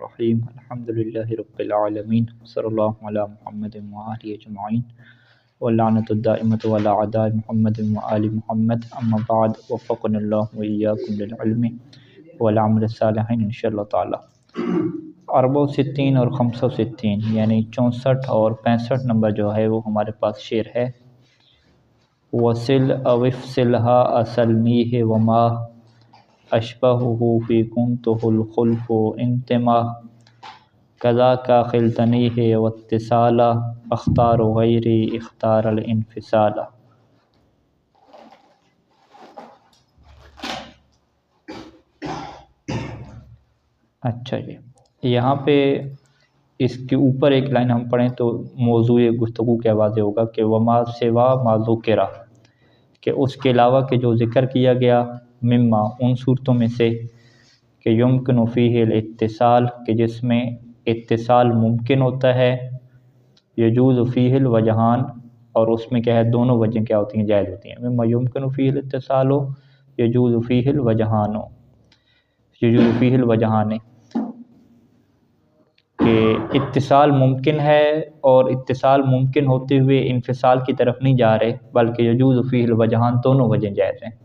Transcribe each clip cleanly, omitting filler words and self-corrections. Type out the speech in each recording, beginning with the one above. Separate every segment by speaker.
Speaker 1: الرحیم الحمد للہ رب العالمین صلی اللہ علی محمد وآلہ اجمعین واللعنۃ الدائمۃ علی اعداء محمد وآل محمد اما بعد وفقنا اللہ وإیاکم للعلم والعمل الصالح انشاءاللہ تعالی 64 اور 65 یعنی 64 اور 65 نمبر جو ہے وہ ہمارے پاس شعر ہے۔ وصل او افصلها اسلنیہ وما اشبہہ فی کنتہ الخلف انتما کذاک خلتنیہ واتصالا اختار غیری اختار الانفصالا۔ اچھا جی، یہاں پہ اس کے اوپر ایک لائن ہم پڑھیں تو موضوع گفتگو کے واضح ہوگا کہ وما سوا ما ذکرہ، کہ اس کے علاوہ کہ جو ذکر کیا گیا مما ان صورتوں میں سے کہ یمکن فیہ الاتصال، کہ جس میں اتصال ممکن ہوتا ہے، یجوز فیہ الوجہان، اور اس میں کیا ہے دونوں وجہیں کیا ہوتی ہیں جائز ہوتی ہیں۔ مما یمکن فیہ الاتصال یجوز فیہ الوجہان، یجوز فیہ الوجہان، کہ اتصال ممکن ہے اور اتصال ممکن ہوتے ہوئے انفصال کی طرف نہیں جا رہے، بلکہ یجوز فیہ الوجہان دونوں وجہیں جائز ہیں،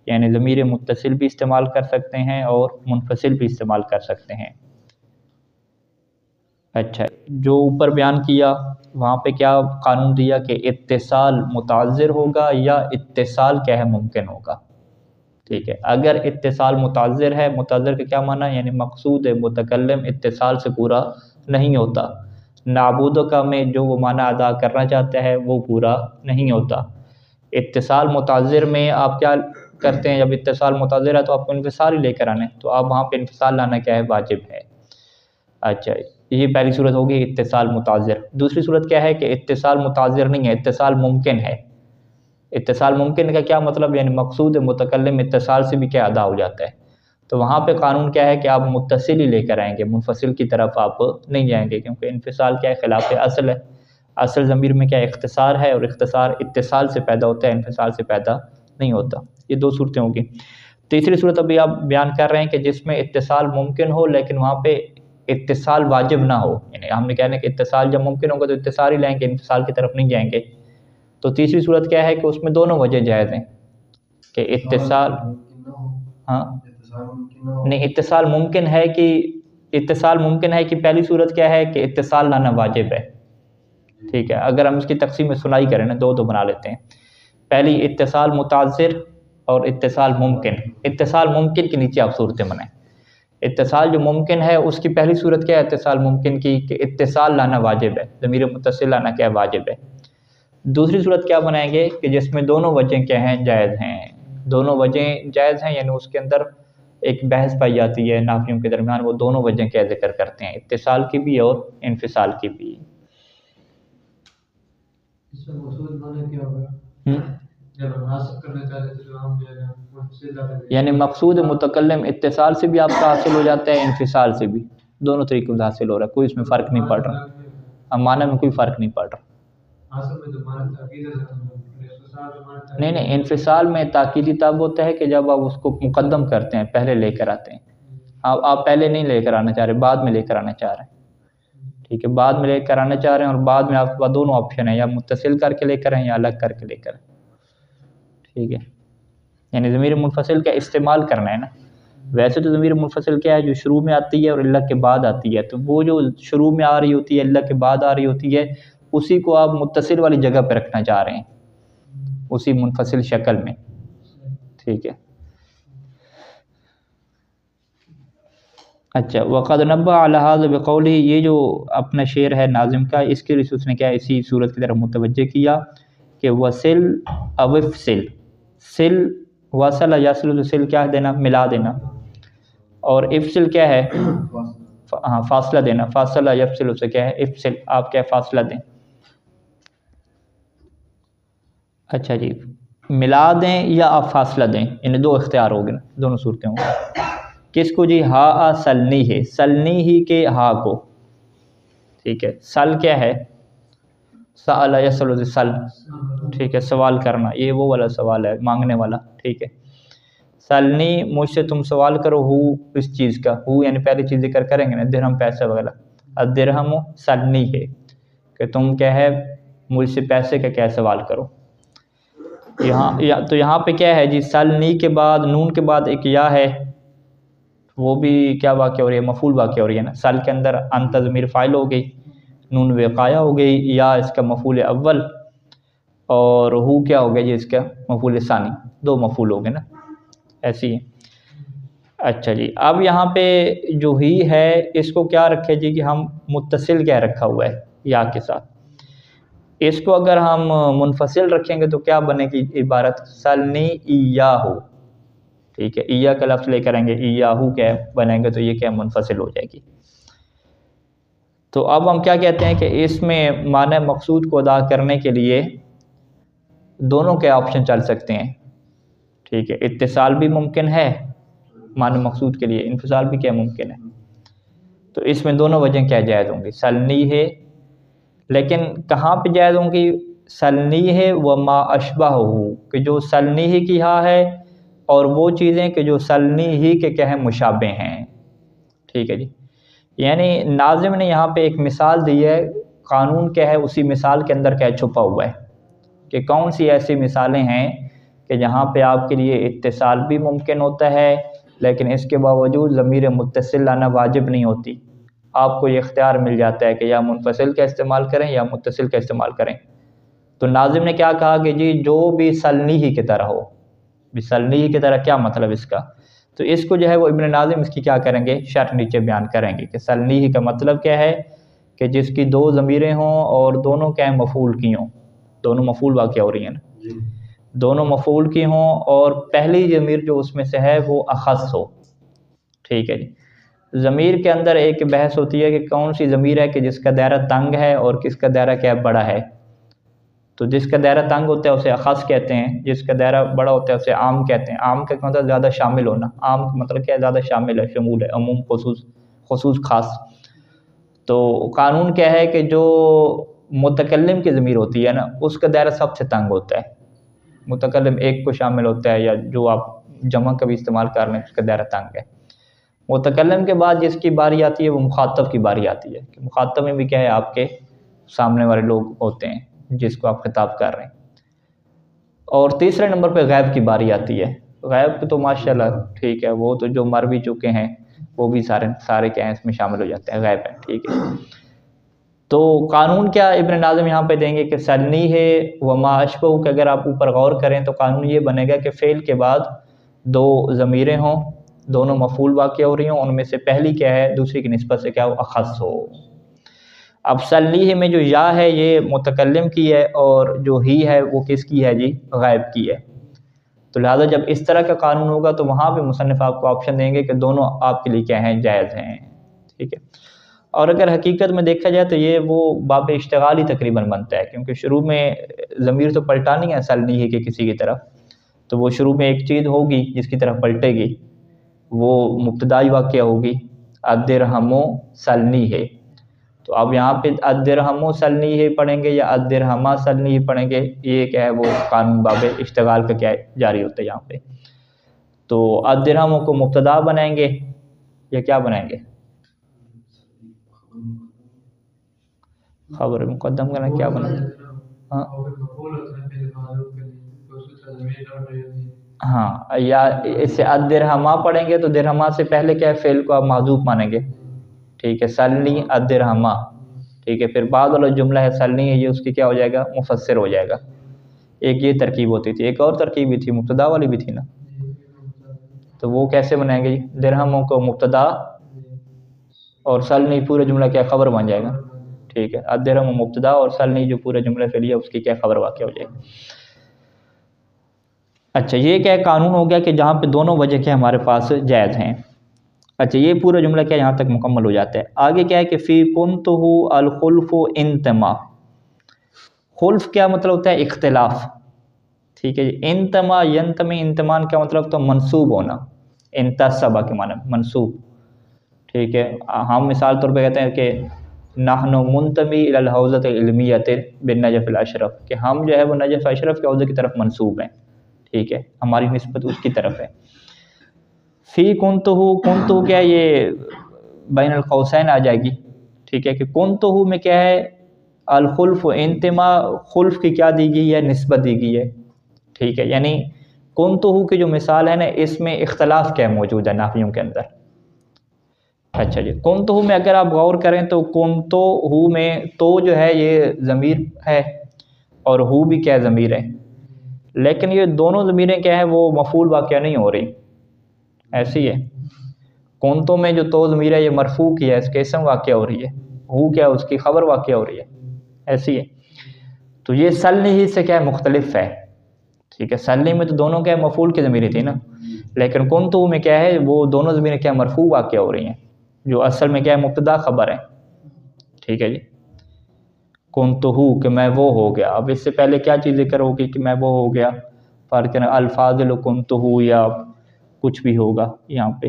Speaker 1: یعنی ضمیر متصل بھی استعمال کر سکتے ہیں اور منفصل بھی استعمال کر سکتے ہیں۔ اچھا، جو اوپر بیان کیا وہاں پہ کیا قانون دیا کہ اتصال متعذر ہوگا یا اتصال کیا ہے ممکن ہوگا۔ ٹھیک ہے، اگر اتصال متعذر ہے، متعذر کا کیا معنی ہے؟ یعنی مقصود متکلم اتصال سے پورا نہیں ہوتا، نعبود کا میں جو وہ معنی ادا کرنا چاہتا ہے وہ پورا نہیں ہوتا۔ اتصال متعذر میں آپ کیا کرتے ہیں؟ جب اتصال متعذر ہے تو آپ کو انفصال ہی لے کر آنے، تو آپ وہاں پہ انفصال لانا کیا ہے واجب ہے۔ اچھا، یہ پہلی صورت ہوگی اتصال متعذر۔ دوسری صورت کیا ہے کہ اتصال متعذر نہیں ہے، اتصال ممکن ہے۔ اتصال ممکن کا کیا مطلب؟ یعنی مقصود متکلم اتصال سے بھی کیا ادا ہو جاتا ہے، تو وہاں پہ قانون کیا ہے کہ آپ متصل ہی لے کر آئیں گے، منفصل کی طرف آپ نہیں جائیں گے، کیونکہ انفصال کیا ہے خلاف اصل ہے۔ اصل ضمیر میں کیا اختصار ہے، اور اختصار اتصال سے پیدا ہوتا ہے، انفصال سے پیدا نہیں ہوتا۔ یہ دو صورتیں ہوں گی۔ تیسری صورت ابھی آپ بیان کر رہے ہیں کہ جس میں اتصال ممکن ہو لیکن وہاں پہ اتصال واجب نہ ہو، یعنی ہم نے کہنا کہ اتصال جب ممکن ہوگا تو اتصال ہی لیں گے، انفصال کی طرف نہیں جائیں گے۔ تو تیسری صورت کیا ہے کہ اس میں دونوں وجہ جائز ہیں، کہ اتصال نہیں، اتصال ممکن ہے کہ اتصال ممکن ہے کہ پہلی صورت کیا ہے کہ اتصال لانا واجب ہے۔ ٹھیک ہے، اگر ہم اس کی تقسیم میں سنائی کریں نا، دو بنا لیتے ہیں۔ پہلی اتصال متعذر اور اتصال ممکن۔ اتصال ممکن کے نیچے آپ صورتیں بنائیں۔ اتصال جو ممکن ہے اس کی پہلی صورت کیا ہے اتصال ممکن کی؟ کہ اتصال لانا واجب ہے، ضمیر متصل لانا کیا واجب ہے۔ دوسری صورت کیا بنائیں گے کہ جس میں دونوں وجہیں کیا ہیں جائز ہیں، دونوں وجہیں جائز ہیں، یعنی اس کے اندر ایک بحث پائی جاتی ہے نافیوں کے درمیان، وہ دونوں وجہیں کیا ذکر کرتے ہیں، اتصال کی بھی اور انفصال کی بھی۔
Speaker 2: اس میں مقصود معنی کیا ہوگا؟ جب ہم حاصل کرنا چاہتے ہیں تو ہم جو ہے منفصل لاتے ہیں،
Speaker 1: یعنی مقصود متکلم اتصال سے بھی آپ کا حاصل ہو جاتا ہے، انفصال سے بھی، دونوں طریقوں سے حاصل ہو رہا ہے، کوئی اس میں فرق نہیں پڑ رہا، معنی میں کوئی فرق نہیں پڑ رہا۔ نہیں، انفصال میں تاکیدی تب ہوتا ہے کہ جب آپ اس کو مقدم کرتے ہیں، پہلے لے کر آتے ہیں۔ آپ پہلے نہیں لے کر آنا چاہ رہے، بعد میں لے کر آنا چاہ رہے ہیں۔ ٹھیک ہے، بعد میں لے کر آنا چاہ رہے ہیں، اور بعد میں آپ کے پاس دونوں آپشن ہیں، یا متصل کر کے لے کر آئیں یا الگ کر کے لے کر آئیں۔ ٹھیک ہے، یعنی ضمیر منفصل کا استعمال کرنا ہے نا۔ ویسے تو ضمیر منفصل کیا ہے؟ جو شروع میں آتی ہے اور اللہ کے بعد آتی ہے، تو وہ جو شروع میں آ رہی ہوتی ہے، اللہ کے بعد آ رہی ہوتی ہے، اسی کو آپ متصل والی جگہ پہ رکھنا چاہ رہے ہیں، اسی منفصل شکل میں۔ ٹھیک ہے، اچھا، وقد نبہ علی ھذا بقولہ، یہ جو اپنا شعر ہے ناظم کا، اس کے اس نے کیا اسی صورت کی طرف متوجہ کیا کہ وصل او افصل، سل وصل یصل، سل کیا دینا؟ ملا دینا، اور افصل کیا ہے؟ ہاں فاصلہ دینا، فاصلہ یفصل اسے کیا ہے؟ افصل، آپ کیا فاصلہ دیں۔ اچھا جی، ملا دیں یا آپ فاصلہ دیں، انہیں دو اختیار ہو گئے، دونوں صورتیں ہوں گی۔ کس کو جی؟ ہا سلنی ہے، سلنی ہی کے ہا کو۔ ٹھیک ہے، سل کیا ہے؟ سأل یسأل، سل، ٹھیک ہے، سوال کرنا، یہ وہ والا سوال ہے، مانگنے والا۔ ٹھیک ہے، سلنی مجھ سے تم سوال کرو ہو اس چیز کا، ہو یعنی پہلی چیز ذکر کریں گے نا، درہم پیسہ وغیرہ، الدرہم سلنی ہے کہ تم کیا ہے مجھ سے پیسے کا کیا سوال کرو۔ تو یہاں پہ کیا ہے جی، سلنی کے بعد نون کے بعد ایک یا ہے، وہ بھی کیا واقع ہو رہی ہے، مفعول واقع ہو رہی ہے نا، سل کے اندر انت ضمیر فاعل ہو گئی، نون وقایہ ہو گئی، یا اس کا مفعول اول، اور ہو کیا ہو گیا جی اس کا مفعول ثانی، دو مفعول ہو گئے نا، ایسی ہے۔ اچھا جی، اب یہاں پہ جو ہی ہے اس کو کیا رکھے جی کہ ہم متصل کیا رکھا ہوا ہے یا کے ساتھ، اس کو اگر ہم منفصل رکھیں گے تو کیا بنے گی عبارت، سلنی ایاہو، ٹھیک ہے، ایا کا لفظ لے کر آئیں گے، ایاہو کیا بنیں گے تو یہ کیا منفصل ہو جائے گی۔ تو اب ہم کیا کہتے ہیں کہ اس میں معنی مقصود کو ادا کرنے کے لیے دونوں کے آپشن چل سکتے ہیں، ٹھیک ہے، اتصال بھی ممکن ہے معنی مقصود کے لیے، انفصال بھی کیا ممکن ہے، تو اس میں دونوں وجہ کیا جائز ہوں گی، سلنی ہے، لیکن کہاں پہ جائز ہوں گی، سلنی ہے وما اشبہ ہو، کہ جو سلنی ہی کی ہاں ہے اور وہ چیزیں کہ جو سلنی ہی کے کیا ہیں مشابہ ہیں، ٹھیک ہے جی، یعنی ناظم نے یہاں پہ ایک مثال دی ہے، قانون کیا ہے اسی مثال کے اندر کیا چھپا ہوا ہے، کہ کون سی ایسی مثالیں ہیں کہ جہاں پہ آپ کے لیے اتصال بھی ممکن ہوتا ہے لیکن اس کے باوجود ضمیر متصل لانا واجب نہیں ہوتی، آپ کو یہ اختیار مل جاتا ہے کہ یا منفصل کا استعمال کریں یا متصل کا استعمال کریں۔ تو ناظم نے کیا کہا کہ جی جو بھی سلنی ہی کی طرح ہو، بھی سلنی ہی کی طرح کیا مطلب اس کا، تو اس کو جو ہے وہ ابن ناظم اس کی کیا کریں گے، شرح نیچے بیان کریں گے کہ سلنی ہی کا مطلب کیا ہے، کہ جس کی دو ضمیریں ہوں اور دونوں کیا ہیں مفعول کی ہوں، دونوں مفعول واقع ہو رہی ہیں نا، دونوں مفعول کی ہوں اور پہلی ضمیر جو اس میں سے ہے وہ اخص ہو، ٹھیک ہے جی۔ ضمیر کے اندر ایک بحث ہوتی ہے کہ کون سی ضمیر ہے کہ جس کا دائرہ تنگ ہے اور کس کا دائرہ کیا بڑا ہے، تو جس کا دائرہ تنگ ہوتا ہے اسے اخص کہتے ہیں، جس کا دائرہ بڑا ہوتا ہے اسے عام کہتے ہیں۔ عام کا مطلب زیادہ شامل ہونا، عام کا مطلب کیا ہے زیادہ شامل ہے، شمول ہے، عموم خصوص، خصوص خاص۔ تو قانون کیا ہے کہ جو متکلم کی ضمیر ہوتی ہے نا اس کا دائرہ سب سے تنگ ہوتا ہے، متکلم ایک کو شامل ہوتا ہے یا جو آپ جمع کا بھی استعمال کر لیں اس کا دائرہ تنگ ہے۔ متکلم کے بعد جس کی باری آتی ہے وہ مخاطب کی باری آتی ہے، کہ مخاطب میں بھی کیا ہے آپ کے سامنے والے لوگ ہوتے ہیں جس کو آپ خطاب کر رہے ہیں۔ اور تیسرے نمبر پہ غیب کی باری آتی ہے، غیب تو ماشاءاللہ ٹھیک ہے، وہ تو جو مر بھی چکے ہیں وہ بھی سارے کیا ہیں اس میں شامل ہو جاتے ہیں، غیب ہیں، ٹھیک ہے۔ تو قانون کیا ابن ناظم یہاں پہ دیں گے کہ سلنی ہے وما اشبہ، کہ اگر آپ اوپر غور کریں تو قانون یہ بنے گا کہ فعل کے بعد دو ضمیریں ہوں، دونوں مفعول واقع ہو رہی ہوں، ان میں سے پہلی کیا ہے دوسری کی نسبت سے کیا ہو اخص ہو۔ اب سلنی ہے میں جو یا ہے یہ متکلم کی ہے اور جو ہی ہے وہ کس کی ہے جی، غائب کی ہے، تو لہٰذا جب اس طرح کا قانون ہوگا تو وہاں پہ مصنف آپ کو آپشن دیں گے کہ دونوں آپ کے لیے کیا ہیں، جائز ہیں، ٹھیک ہے۔ اور اگر حقیقت میں دیکھا جائے تو یہ وہ باب اشتغال ہی تقریباً بنتا ہے، کیونکہ شروع میں ضمیر تو پلٹانی ہے سلنی ہی کے کسی کی طرف، تو وہ شروع میں ایک چیز ہوگی جس کی طرف پلٹے گی، وہ مبتدائی واقعہ ہوگی، الدرہم سلنی ہے، تو اب یہاں پہ الدرہم سلنی ہے پڑھیں گے یا الدرہما سلنی ہے پڑھیں گے، یہ کیا ہے وہ قانون باب اشتغال کا کیا جاری ہوتا ہے یہاں پہ۔ تو الدرہم کو مبتدا بنائیں گے یا کیا بنائیں گے، خبر مقدم کرنا کیا بنا، ہاں، یا اس سے الدرہما پڑھیں گے تو درہما سے پہلے کیا ہے فعل کو آپ محذوف مانیں گے، ٹھیک ہے، سلنی الدرہما، ٹھیک ہے، پھر بعد والا جملہ ہے سلنی ہے یہ اس کی کیا ہو جائے گا، مفسر ہو جائے گا۔ ایک یہ ترکیب ہوتی تھی، ایک اور ترکیب بھی تھی مبتدا والی بھی تھی نا، تو وہ کیسے بنائیں گے، درہموں کو مبتدا اور سلنی پورا جملہ کیا خبر بن جائے گا، ٹھیک ہے، الدرہم مبتدا اور سلنی جو پورا جملہ فعلیہ ہے اس کی کیا خبر واقع ہو جائے گا۔ اچھا، یہ کیا قانون ہو گیا کہ جہاں پہ دونوں وجہ کیا ہمارے پاس جائز ہیں۔ اچھا، یہ پورا جملہ کیا یہاں تک مکمل ہو جاتا ہے۔ آگے کیا ہے کہ فی کنتہ الخلف انتما، خلف کیا مطلب ہوتا ہے، اختلاف، ٹھیک ہے جی۔ انتما ینتمی، انتمان کیا مطلب تو منسوب ہونا، انتصبہ کے معنی منسوب، ٹھیک ہے۔ ہم مثال طور پہ کہتے ہیں کہ نحن منتمی الی الحوزۃ العلمیۃ بالنجف الاشرف، کہ ہم جو ہے وہ نجف اشرف کے حوضے کی طرف منسوب ہیں، ٹھیک ہے، ہماری نسبت اس کی طرف ہے۔ فی کنتو کیا ہے یہ بین القوسین آ جائے گی، ٹھیک ہے، کہ کنتو میں کیا ہے الخلف و انتما، خلف کی کیا دی گئی ہے، نسبت دی گئی ہے، ٹھیک ہے، یعنی کنتو کی جو مثال ہے نا اس میں اختلاف کیا موجود ہے نحویوں کے اندر۔ اچھا جی، کنتو میں اگر آپ غور کریں تو کنتو میں تو جو ہے یہ ضمیر ہے اور ہو بھی کیا ضمیر ہے، لیکن یہ دونوں ضمیریں کیا ہیں وہ مفعول واقع نہیں ہو رہی، ایسی ہے۔ کنتو میں جو تو ضمیر ہے یہ مرفوع کی ہے، اس کے اسم واقع ہو رہی ہے، ہو کیا اس کی خبر واقع ہو رہی ہے، ایسی ہے۔ تو یہ سلنی ہی سے کیا ہے مختلف ہے، ٹھیک ہے، سلنی میں تو دونوں کیا مفعول کی ضمیریں تھی نا، لیکن کنتو میں کیا ہے وہ دونوں ضمیریں کیا مرفوع واقع ہو رہی ہیں، جو اصل میں کیا ہے مبتدا خبر ہے، ٹھیک ہے جی۔ کنتو کہ میں وہ ہو گیا، اب اس سے پہلے کیا چیز ذکر ہوگی کہ میں وہ ہو گیا، فرق ہے الفاظل کنتو یا کچھ بھی ہوگا، یہاں پہ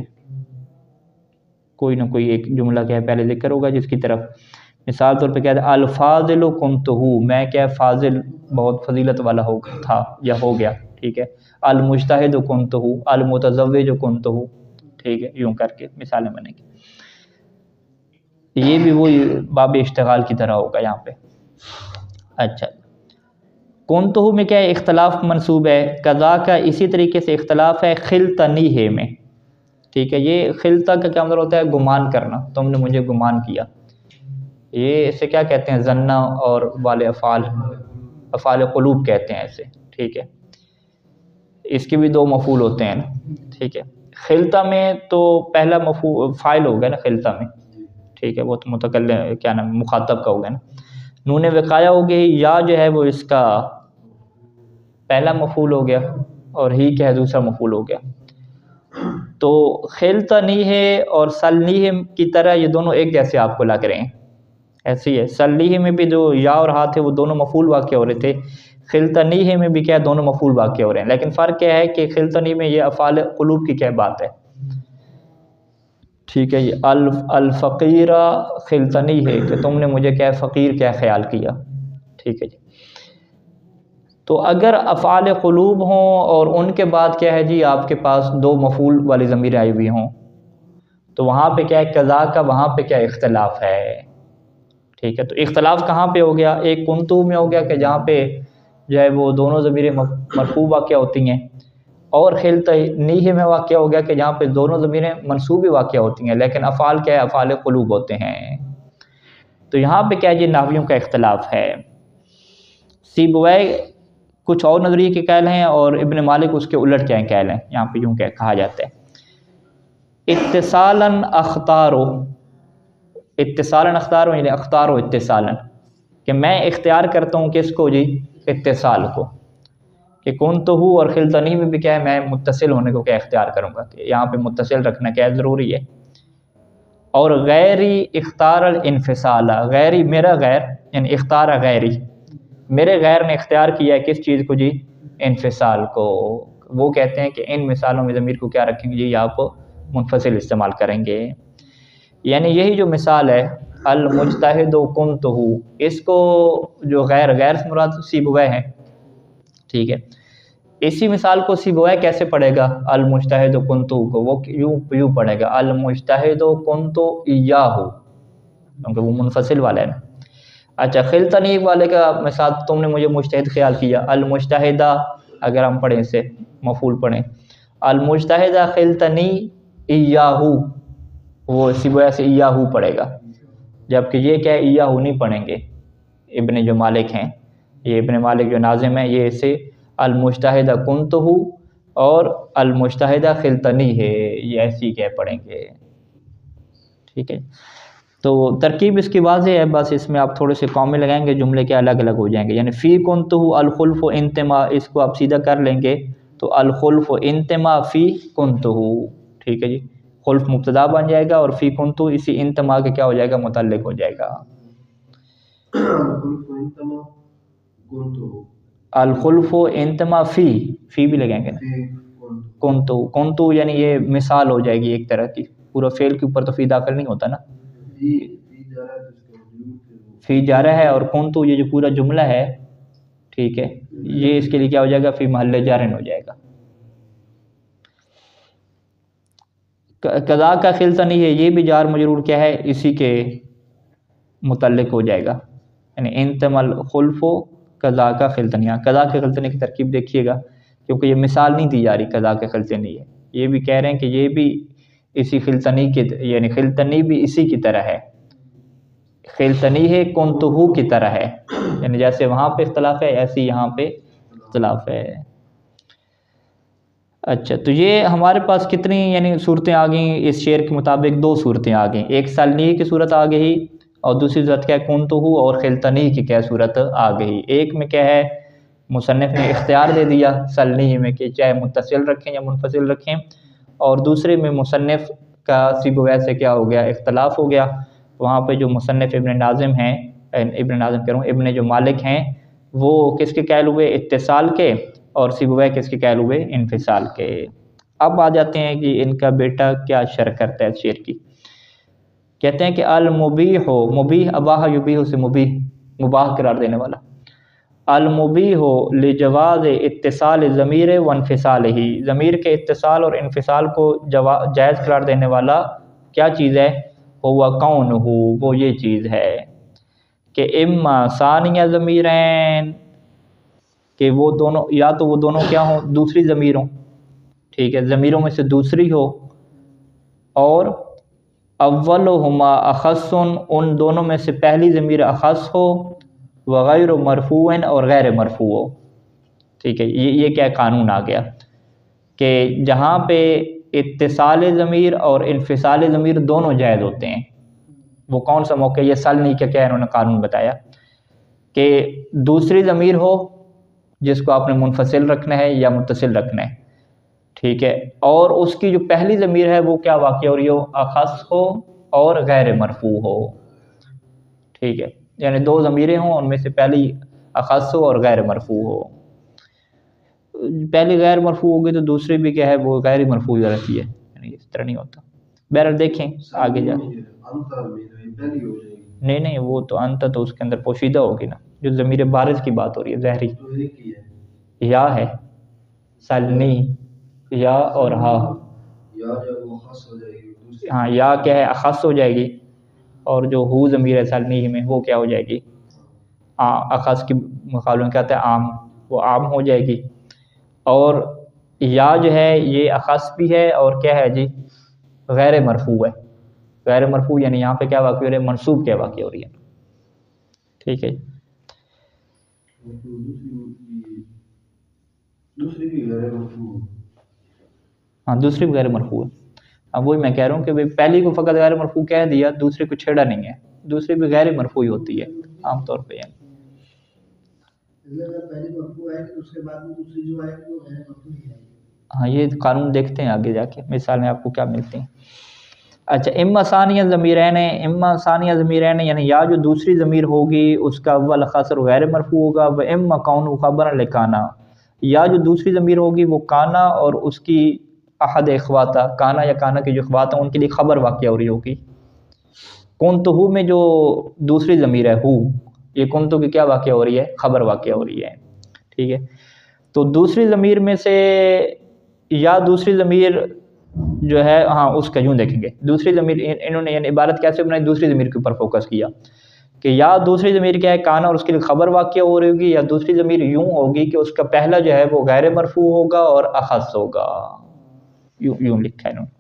Speaker 1: کوئی نہ کوئی ایک جملہ کیا ہے پہلے ذکر ہوگا جس کی طرف مثال طور پہ کہتے ہیں الفاضل کنتو، میں کیا فاضل بہت فضیلت والا ہو تھا یا ہو گیا، ٹھیک ہے، المجتہد کنتو، المتزوج کنتو، ٹھیک ہے، یوں کر کے مثالیں بنے گی۔ یہ بھی وہی باب اشتغال کی طرح ہوگا یہاں پہ۔ اچھا، کنتو میں کیا ہے اختلاف منصوب ہے، قضا کا اسی طریقے سے اختلاف ہے خلطنیہ میں، ٹھیک ہے، یہ خلطہ کا کیا مطلب ہوتا ہے گمان کرنا، تم نے مجھے گمان کیا، یہ اسے کیا کہتے ہیں ظنہ اور والے افعال قلوب کہتے ہیں اسے، ٹھیک ہے، اس کے بھی دو مفعول ہوتے ہیں نا، ٹھیک ہے۔ خلطہ میں تو پہلا مفعول فاعل ہوگا نا خلطہ میں، ٹھیک ہے، وہ تو متکلم کیا نام مخاطب کا ہوگا نا، نون وقایہ ہو گئی، یا جو ہے وہ اس کا پہلا مفعول ہو گیا اور ہی کیا ہے دوسرا مفعول ہو گیا۔ تو خلطنیہ اور سلنیہ کی طرح یہ دونوں ایک جیسے آپ کو لگ رہے ہیں، ایسی ہے، سلنیہ میں بھی جو یا اور ہا تھے وہ دونوں مفعول واقع ہو رہے تھے، خلطنیہ میں بھی کیا دونوں مفعول واقع ہو رہے ہیں، لیکن فرق کیا ہے کہ خلطنیہ میں یہ افعال قلوب کی کیا بات ہے، ٹھیک ہے، یہ الفقیرہ خلطنی ہے کہ تم نے مجھے کیا فقیر کیا خیال کیا، ٹھیک ہے جی۔ تو اگر افعال قلوب ہوں اور ان کے بعد کیا ہے جی آپ کے پاس دو مفعول والی ضمیر آئی ہوئی ہوں تو وہاں پہ کیا ہے قضا کا وہاں پہ کیا اختلاف ہے، ٹھیک ہے۔ تو اختلاف کہاں پہ ہو گیا، ایک کنتو میں ہو گیا کہ جہاں پہ جو ہے وہ دونوں ضمیریں مرفوع واقع ہوتی ہیں، اور خلطنیہ میں واقع ہو گیا کہ جہاں پہ دونوں ضمیریں منصوب واقع ہوتی ہیں لیکن افعال کیا ہے افعال قلوب ہوتے ہیں۔ تو یہاں پہ کیا جی نحویوں کا اختلاف ہے، سیبویہ کچھ اور نظریے کے قائل ہیں اور ابن مالک اس کے الٹ کیا قائل ہیں، یہاں پہ یوں کہا جاتا ہے اتصالاً اختارو، اتصالاً اختارو یعنی اختارو اتصالاً، کہ میں اختیار کرتا ہوں کس کو جی اتصال کو، کہ کنتو اور خلطنی میں بھی کیا ہے میں متصل ہونے کو کیا اختیار کروں گا، کہ یہاں پہ متصل رکھنا کیا ضروری ہے، اور غیری اختار الانفصال، غیری میرا غیر یعنی اختار غیری، میرے غیر نے اختیار کیا ہے کس چیز کو جی انفصال کو، وہ کہتے ہیں کہ ان مثالوں میں ضمیر کو کیا رکھیں گے جی آپ منفصل استعمال کریں گے، یعنی یہی جو مثال ہے المجتہد کنتو، اس کو جو غیر سے مراد سیبویہ ہیں، ٹھیک ہے، اسی مثال کو سیبویہ کیسے پڑھے گا المجتہد کنتو کو، وہ یوں پڑھے گا المجتہد کنتو ایاہو، کیونکہ وہ منفصل والا ہے نا۔ اچھا خلطنی والے کا مثال تم نے مجھے مجتہد خیال کیا، المجتہدہ اگر ہم پڑھیں اسے مفعول پڑھیں، المجتہدہ خلطنی ایاہو، وہ سیبویہ سے ایاہو پڑھے گا، جبکہ یہ کیا ہے ایاہو نہیں پڑھیں گے، ابن جو مالک ہیں، یہ ابن مالک جو ناظم ہیں یہ اسے المجتہدہ کنتو اور المجتہدہ خلطنی ہے یہ ایسی کیا پڑھیں گے، ٹھیک ہے۔ تو ترکیب اس کی واضح ہے، بس اس میں آپ تھوڑے سے کامے لگائیں گے جملے کے الگ الگ ہو جائیں گے، یعنی فی کنتو الخلف و انتما، اس کو آپ سیدھا کر لیں گے تو الخلف و انتما فی کنتو، ٹھیک ہے جی، خلف مبتدا بن جائے گا اور فی کنتو اسی انتما کے کیا ہو جائے گا متعلق ہو جائے گا، الخلف و انتما فی بھی لگیں گے نا، کنتو یعنی یہ مثال ہو جائے گی ایک طرح کی، پورا فعل کے اوپر تو فی داخل نہیں ہوتا نا، فی جارہ ہے اور کنتو یہ جو پورا جملہ ہے، ٹھیک ہے، یہ اس کے لیے کیا ہو جائے گا فی محل جارن ہو جائے گا۔ قضا کا خلطنی ہے، یہ بھی جار مجرور کیا ہے اسی کے متعلق ہو جائے گا، یعنی انتمل خلف و قضا کا خلطنیہ. قضا کے خلطنی کی ترکیب دیکھیے گا، کیونکہ یہ مثال نہیں دی جا رہی قضا کے خلطنی ہے، یہ بھی کہہ رہے ہیں کہ یہ بھی اسی خلطنی کے، یعنی خلطنی بھی اسی کی طرح ہے، خلطنی ہے کنتہو کی طرح ہے، یعنی جیسے وہاں پہ اختلاف ہے ایسے یہاں پہ اختلاف ہے. اچھا تو یہ ہمارے پاس کتنی یعنی صورتیں آ گئیں اس شعر کے مطابق؟ 2 صورتیں آ گئیں، ایک سلنی کی صورت آ گئی اور دوسری صورت کیا ہے کنتہو اور خلطنی کی کیا صورت آ گئی. ایک میں کیا ہے مصنف نے اختیار دے دیا سلنی میں کہ چاہے متصل رکھیں یا منفصل رکھیں، اور دوسرے میں مصنف کا سیبویہ سے کیا ہو گیا اختلاف ہو گیا. وہاں پہ جو مصنف ابن ناظم ہیں، ابن ناظم کہہ رہا ہوں ابن جو مالک ہیں، وہ کس کے قائل ہوئے؟ اتصال کے، اور سیبویہ کس کے قائل ہوئے؟ انفصال کے. اب آ جاتے ہیں کہ ان کا بیٹا کیا شرح کرتا ہے اس شعر کی. کہتے ہیں کہ المبیح ہو، مبیح اباہ یبیح سے مبیح مباح قرار دینے والا، المبیح ہو لجواز اتصال ضمیر و انفصال ہی، ضمیر کے اتصال اور انفصال کو جائز قرار دینے والا کیا چیز ہے؟ ہوا کون ہو، وہ یہ چیز ہے کہ اما ثانیہ ضمیرین، کہ وہ دونوں یا تو وہ دونوں کیا ہوں دوسری ضمیر ہوں، ٹھیک ہے ضمیروں میں سے دوسری ہو، اور اولہما اخص، ان دونوں میں سے پہلی ضمیر اخص ہو، وغیر مرفوع اور غیر مرفوع ہو. ٹھیک ہے یہ کیا قانون آ گیا کہ جہاں پہ اتصال ضمیر اور انفصال ضمیر دونوں جائز ہوتے ہیں. وہ کون سا موقع؟ یہ سلنی کا کیا انہوں نے قانون بتایا کہ دوسری ضمیر ہو جس کو آپ نے منفصل رکھنا ہے یا متصل رکھنا ہے، ٹھیک ہے، اور اس کی جو پہلی ضمیر ہے وہ کیا واقع ہو رہی ہو؟ اخص ہو اور غیر مرفوع ہو. ٹھیک ہے یعنی 2 ضمیریں ہوں، ان میں سے پہلی اخص ہو اور غیر مرفوع ہو. پہلی غیر مرفوع ہوگی تو دوسری بھی کیا ہے وہ غیر مرفوع رہتی ہے، یعنی اس طرح نہیں ہوتا. بہرحال دیکھیں آگے جا. نہیں وہ تو انت تو اس کے اندر پوشیدہ ہوگی نا، جو ضمیر بارز کی بات ہو رہی ہے ظاہری یا ہے سلنی یا اور ہاں یا کیا ہے اخص ہو جائے گی، اور جو ہو ضمیر ہے سلنی میں وہ کیا ہو جائے گی اخص کے مقابلے میں کیا ہوتا ہے عام، وہ عام ہو جائے گی. اور یا جو ہے یہ اخص بھی ہے اور کیا ہے جی غیر مرفوع ہے. غیر مرفوع یعنی یہاں پہ کیا واقع ہو رہی ہے؟ منصوب کیا واقع ہو رہی ہے. ٹھیک ہے ہاں دوسری بھی غیر مرفوع ہے. اب وہی میں کہہ رہا ہوں کہ پہلی کو فقط غیر مرفوع کہہ دیا، دوسری کو چھیڑا نہیں ہے، دوسری بھی غیر مرفوع ہوتی ہے عام طور پہ. ہاں یہ قانون دیکھتے ہیں آگے جا کے مثال میں آپ کو کیا ملتی ہیں. اچھا اما ثانیہ ضمیرین، اما ثانیہ ضمیرین یعنی یا جو دوسری ضمیر ہوگی اس کا اول خاصر غیر مرفوع ہوگا، و اما کون خبر لکانا، یا جو دوسری ضمیر ہوگی وہ کانا اور اس کی احد اخواتا، کانا یا کانا کے جو اخوات ہیں ان کے لیے خبر واقع ہو رہی ہوگی. کنتہو میں جو دوسری ضمیر ہے ہو، یہ کنتو کی کیا واقع ہو رہی ہے؟ خبر واقع ہو رہی ہے. ٹھیک ہے تو دوسری ضمیر میں سے یا دوسری ضمیر جو ہے ہاں اس کا یوں دیکھیں گے دوسری ضمیر انہوں نے یعنی عبارت کیسے بنائی؟ دوسری ضمیر کے اوپر فوکس کیا کہ یا دوسری ضمیر کیا ہے کانا اور اس کے لیے خبر واقع ہو رہی ہوگی، یا دوسری ضمیر یوں ہوگی کہ اس کا پہلا جو ہے وہ غیر مرفوع ہوگا اور اخص ہوگا، یوں لکھا ہے انہوں نے.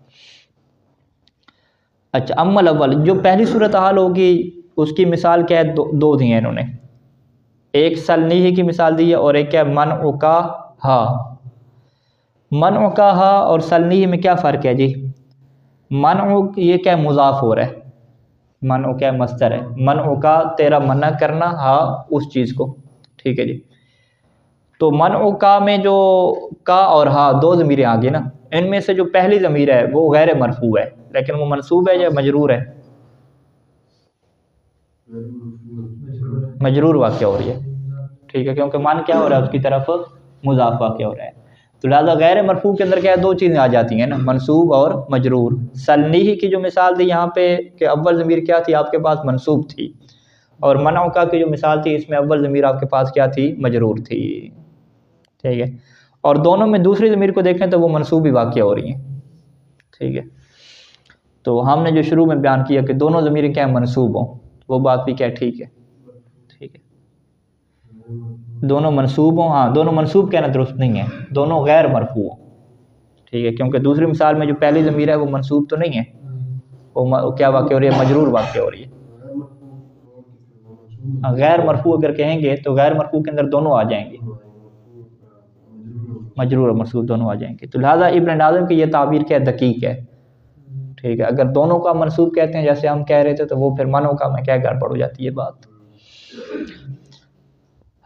Speaker 1: اچھا اما الاول جو پہلی صورتحال ہوگی اس کی مثال کیا ہے؟ 2 دی ہیں انہوں نے، ایک سلنی کی مثال دی ہے اور ایک کیا منع کا ہا. منع کا ہا اور سلنی میں کیا فرق ہے جی؟ منع یہ کیا مضاف ہو رہا ہے، منع کیا مصدر ہے، منع کا تیرا منع کرنا، ہا اس چیز کو. ٹھیک ہے جی تو منع کا میں جو کا اور ہا 2 ضمیریں آ گئی نا، ان میں سے جو پہلی ضمیر ہے وہ غیر مرفوع ہے لیکن وہ منصوب ہے یا مجرور ہے؟ مجرور واقع ہو رہی ہے. ٹھیک ہے کیونکہ من کیا ہو رہا ہے اس کی طرف مضاف واقع ہو رہا ہے. تو لہٰذا غیر مرفوع کے اندر کیا ہے 2 چیزیں آ جاتی ہیں نا، منصوب اور مجرور. سلنی کی جو مثال تھی یہاں پہ کہ اول ضمیر کیا تھی آپ کے پاس؟ منصوب تھی، اور منع کا کی جو مثال تھی اس میں اول ضمیر آپ کے پاس کیا تھی؟ مجرور تھی. ٹھیک ہے اور دونوں میں دوسری ضمیر کو دیکھیں تو وہ منصوب ہی واقع ہو رہی ہیں. ٹھیک ہے تو ہم نے جو شروع میں بیان کیا کہ دونوں ضمیریں کیا منصوب ہوں، وہ بات بھی کیا ٹھیک ہے، ٹھیک ہے، دونوں منصوب ہوں، ہاں دونوں منصوب کہنا درست نہیں ہے، دونوں غیر مرفوع ہوں، ٹھیک ہے، کیونکہ دوسری مثال میں جو پہلی ضمیر ہے وہ منصوب تو نہیں ہے، وہ کیا واقع ہو رہی ہے، مجرور واقع ہو رہی ہے۔ غیر مرفوع اگر کہیں گے تو غیر مرفوع کے اندر دونوں آ جائیں گے، مجرور اور منصوب دونوں آ جائیں گے، تو لہٰذا ابن ناظم کی یہ تعبیر کیا دقیق ہے، ٹھیک ہے، اگر دونوں کا منصوب کہتے ہیں جیسے ہم کہہ رہے تھے تو وہ پھر منو کا میں کیا گڑبڑ ہو جاتی ہے بات۔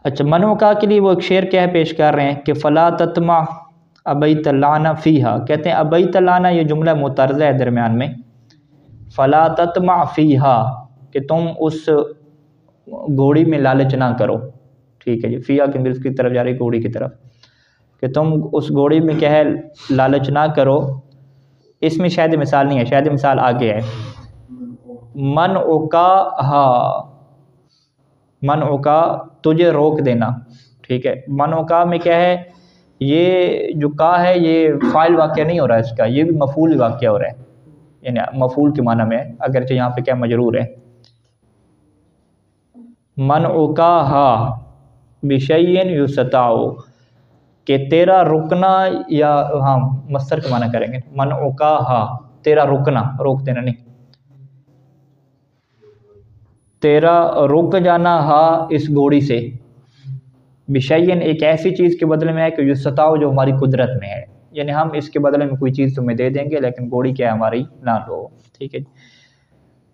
Speaker 1: اچھا، منو کا کے لیے وہ ایک شعر کیا پیش کر رہے ہیں کہ فلا تطمع ابیت اللعنہ فیہا، کہتے ہیں ابیت اللعنہ یہ جملہ مترجہ ہے درمیان میں، فلا تطمع فیہا کہ تم اس گھوڑی میں لالچ نہ کرو، ٹھیک ہے جی، فیہا کے اندر اس کی طرف جا رہی گھوڑی کی طرف، کہ تم اس گھوڑی میں کیا ہے لالچ نہ کرو، اس میں شاید مثال نہیں ہے، شاید مثال آگے ہے، من اوکا ہا، من اوکا تجھے روک دینا، ٹھیک ہے، من اوکا میں کیا ہے، یہ جو کا ہے یہ فاعل واقعہ نہیں ہو رہا ہے اس کا، یہ بھی مفعول واقعہ ہو رہا ہے، یعنی مفعول کے معنی میں، اگرچہ یہاں پہ کیا مجرور ہے، من اوکا ہا بشیء یستطاع کہ تیرا رکنا، یا ہاں مصدر کے معنی کریں گے، من اوکا ہا تیرا رکنا، روک دینا نہیں، تیرا رک جانا ہا اس گھوڑی سے، بشیء ایک ایسی چیز کے بدلے میں ہے کہ یستطاع جو ہماری قدرت میں ہے، یعنی ہم اس کے بدلے میں کوئی چیز تمہیں دے دیں گے لیکن گھوڑی کیا ہے ہماری نہ لو، ٹھیک ہے،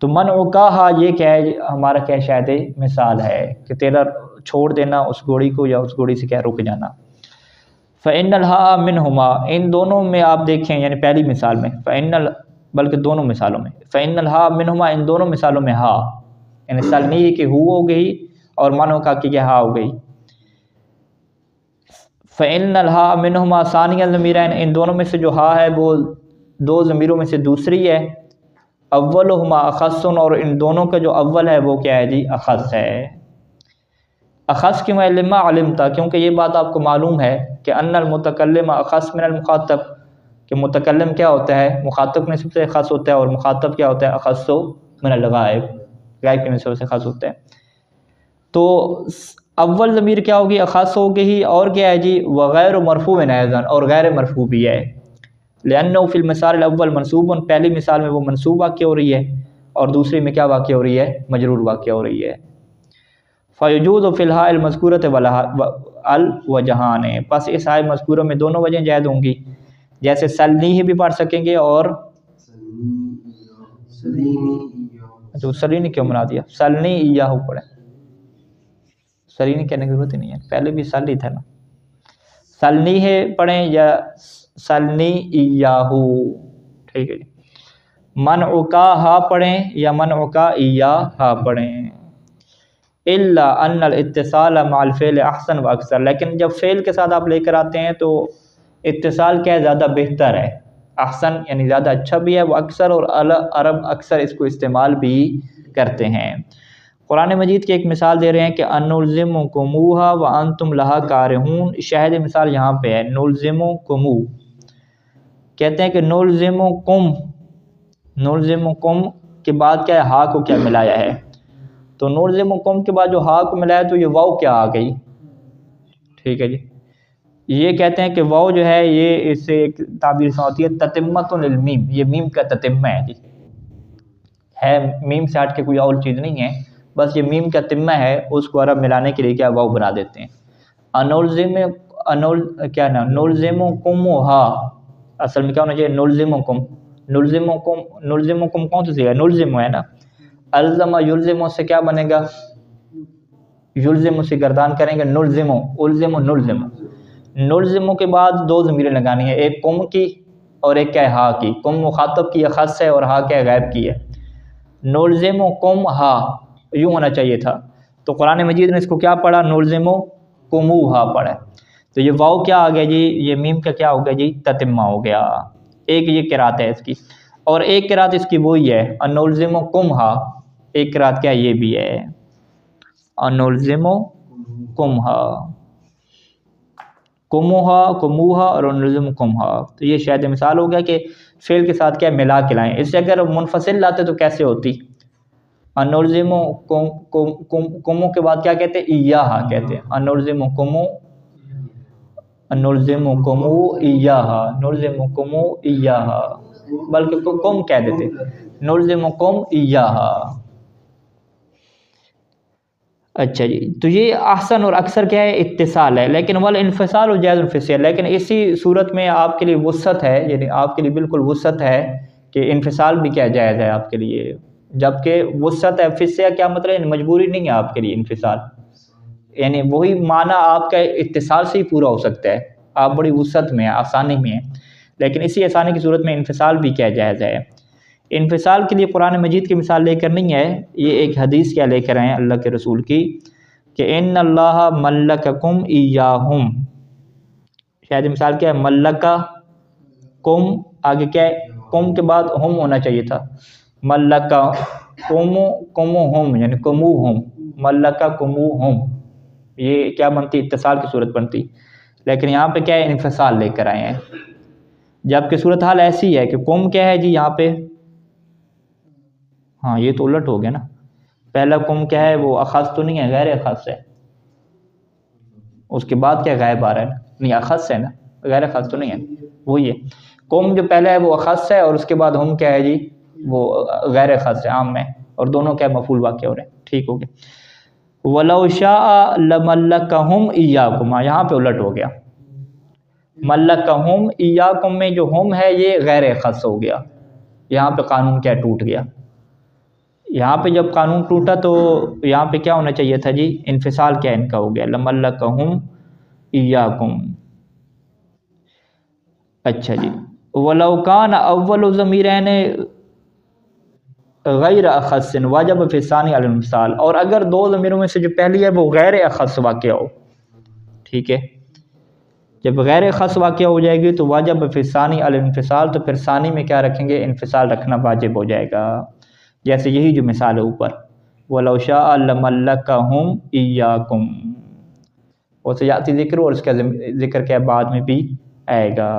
Speaker 1: تو من اوکا ہا یہ کیا ہے ہمارا کیا شاید مثال ہے کہ تیرا چھوڑ دینا اس گھوڑی کو یا اس گھوڑی سے کیا رک جانا۔ فإن الہا منہما، ان دونوں میں آپ دیکھیں یعنی پہلی مثال میں، بلکہ دونوں مثالوں میں، فإن الہا منہما ان دونوں مثالوں میں ہا، یعنی مثال نہیں ہے کہ ہو گئی اور منو کا کہ ہا ہو گئی، فإن الہا منہما ثانیہ ضمیرین ان دونوں میں سے جو ہا ہے وہ دو ضمیروں میں سے دوسری ہے، اولہما اخص اور ان دونوں کا جو اول ہے وہ کیا ہے جی اخص ہے، اخص کی معلومہ علمتا کیونکہ یہ بات آپ کو معلوم ہے کہ ان المتکلم اخص من المخاطب، کہ متکلم کیا ہوتا ہے مخاطب نسبت سے خاص ہوتا ہے، اور مخاطب کیا ہوتا ہے اخص من الغائب، غائب کی نسبت سے خاص ہوتا ہے، تو اول ضمیر کیا ہوگی اخص ہوگی، اور کیا ہے جی وغیر مرفوع ایضا اور غیر مرفوع بھی ہے، لأنه فی المثال الاول منصوب، پہلی مثال میں وہ منصوب واقع ہو رہی ہے اور دوسری میں کیا واقع ہو رہی ہے مجرور واقع ہو رہی ہے، فیجوز فی الہاء المذکورۃ الوجہان، پس اس ہاء مذکورہ میں دونوں وجہیں جائز ہوں گی، جیسے سلنی بھی پڑھ سکیں گے اور جو سلینی کیوں بنا دیا، سلنی ایاہ پڑھیں، سلینی کہنے کی ضرورت ہی نہیں ہے، پہلے بھی سل ہی تھا نا، سلنی ہے پڑھیں یا سلنی ایاہو، ٹھیک ہے جی، منعکا ہا پڑھیں یا منعکا ایاہا پڑھیں، الا ان الاتصال مع الفعل احسن و اکثر، لیکن جب فعل کے ساتھ آپ لے کر آتے ہیں تو اتصال کیا ہے زیادہ بہتر ہے، احسن یعنی زیادہ اچھا بھی ہے، وہ اکثر اور عرب اکثر اس کو استعمال بھی کرتے ہیں۔ قرآن مجید کی ایک مثال دے رہے ہیں کہ انلزمکموہا وانتم لہا کارہون، شاہد مثال یہاں پہ ہے نلزمکمو، کہتے ہیں کہ نلزمکم کے بعد کیا ہے ہا کو کیا ملایا ہے، تو نلزمکم کے بعد جو ہا کو ملایا تو یہ واو کیا آ گئی، ٹھیک ہے جی، یہ کہتے ہیں کہ واو جو ہے یہ اس سے ایک تعبیر سے ہوتی ہے تتمۃ للمیم، یہ میم کا تتمہ ہے جی، ہے میم سے ہٹ کے کوئی اور چیز نہیں ہے، بس یہ میم کا تتمہ ہے، اس کو عرب ملانے کے لیے کیا واو بنا دیتے ہیں، نلزمکمھا اصل میں کیا ہونا چاہیے نلزمکم کون سی ہے نلزم ہے نا، الزم یلزم سے کیا بنے گا، یلزم سے گردان کریں گے، نلزم کے بعد دو ضمیریں لگانی ہے، ایک کم کی اور ایک کیا ہے ہا کی، کم مخاطب کی خاص ہے اور ہا کیا غائب کی ہے، نلزمکم ہا یوں ہونا چاہیے تھا، تو قرآن مجید نے اس کو کیا پڑھا نلزمکموہا پڑھا، تو یہ واو کیا آ گیا جی، یہ میم کا کیا ہو گیا جی تتمہ ہو گیا، ایک یہ قرات ہے اس کی، اور ایک قرات اس کی وہی ہے انلزمکمھا، ایک قرات کیا یہ بھی ہے انلزمکمھا، کموہا اور انلزمکمھا، تو یہ شاید مثال ہو گیا کہ فعل کے ساتھ کیا ملا کے لائیں. اس سے اگر منفصل لاتے تو کیسے ہوتی؟ انلزمکم کے بعد کیا کہتے ہیں؟ ایہا کہتے ہیں. انلزمکم ایہا، نلزمکم ایہا، بلکہ کم کہہ دیتے، نلزمکم ایہا. اچھا جی، تو یہ احسن اور اکثر کیا ہے؟ اتصال ہے. لیکن والانفصال جائز فی الصیغ، لیکن اسی صورت میں آپ کے لیے وسعت ہے، یعنی آپ کے لیے بالکل وسعت ہے کہ انفصال بھی کیا جائز ہے آپ کے لیے. جبکہ وسعت ہے فی الصیغ کیا مطلب ہے؟ مجبوری نہیں ہے آپ کے لیے انفصال، یعنی وہی معنی آپ کا اتصال سے ہی پورا ہو سکتا ہے. آپ بڑی وسعت میں ہیں، آسانی میں ہیں، لیکن اسی آسانی کی صورت میں انفصال بھی کیا جائز ہے. انفصال کے لیے قرآن مجید کی مثال لے کر نہیں ہے، یہ ایک حدیث کیا لے کر آئے ہیں اللہ کے رسول کی کہ ان اللہ ملککم ایاہم. شاید مثال کیا ہے؟ ملککم، آگے کیا ہے؟ کم کے بعد ہم ہونا چاہیے تھا. ملککمہم یعنی کموہم، ملککموہم، یہ کیا بنتی؟ اتصال کی صورت بنتی. لیکن یہاں پہ کیا ہے؟ انفصال لے کر آئے ہیں. جبکہ صورتحال ایسی ہے کہ کم کیا ہے جی یہاں پہ؟ ہاں یہ تو الٹ ہو گیا نا. پہلا کم کیا ہے؟ وہ اخص تو نہیں ہے، غیر اخص ہے. اس کے بعد کیا غائب آ رہا ہے نا؟ نہیں اخص ہے نا، غیر اخص تو نہیں ہے. وہی ہے کم جو پہلا ہے وہ اخص ہے، اور اس کے بعد ہم کیا ہے جی؟ وہ غیر اخص ہے، عام میں، اور دونوں کیا مفعول واقع ہو رہے ہیں. ٹھیک ہو گیا. وَلَوْ شَاءَ لَمَلَّكَهُمْ إِيَّاكُمْ، یہاں پہ الٹ ہو گیا. ملکہم ایاکم میں جو ہم ہے یہ غیر اخص ہو گیا. یہاں پہ قانون کیا ٹوٹ گیا. یہاں پہ جب قانون ٹوٹا تو یہاں پہ کیا ہونا چاہیے تھا جی؟ انفصال کیا ان کا ہو گیا؟ لملکہم ایاکم. اچھا جی، وَلَوْ كَانَ أَوَّلُ ضَمِيرَيْنِ غیر اخص وجب فی الثانی علی الانفصال، اور اگر دو ضمیروں میں سے جو پہلی ہے وہ غیر اخص واقع ہو، ٹھیک ہے، جب غیر خاص واقعہ ہو جائے گی تو واجب فی ثانی الانفصال، تو پھر ثانی میں کیا رکھیں گے؟ انفصال رکھنا واجب ہو جائے گا. جیسے یہی جو مثال ہے اوپر، وَلَوْ شَاءَ لَمَلَّكَهُمْ إِيَّاكُمْ، وہ سیاتی ذکر اور اس کا ذکر کیا بعد میں بھی آئے گا.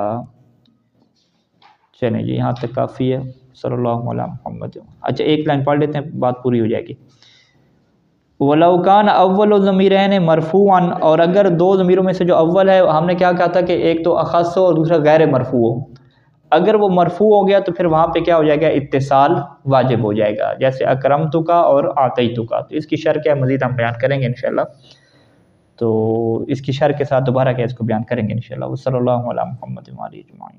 Speaker 1: چلیں جی یہاں تک کافی ہے. صلی اللہ علیہ محمد. اچھا ایک لائن پڑھ لیتے ہیں، بات پوری ہو جائے گی. وَلَوْ كَانَ أَوَّلُ ضَمِيرَيْنِ مَرْفُوعًا، اور اگر دو ضمیروں میں سے جو اول ہے ہم نے کیا کہا تھا کہ ایک تو اخص ہو اور دوسرا غیر مرفوع ہو، اگر وہ مرفوع ہو گیا تو پھر وہاں پہ کیا ہو جائے گا؟ اتصال واجب ہو جائے گا. جیسے اکرمتک اور آتیتک، تو اس کی شرح کیا مزید ہم بیان کریں گے انشاءاللہ. تو اس کی شرح کے ساتھ دوبارہ کیا اس کو بیان کریں گے انشاءاللہ. صلی اللہ علیہ محمد و آلہ اجمعین.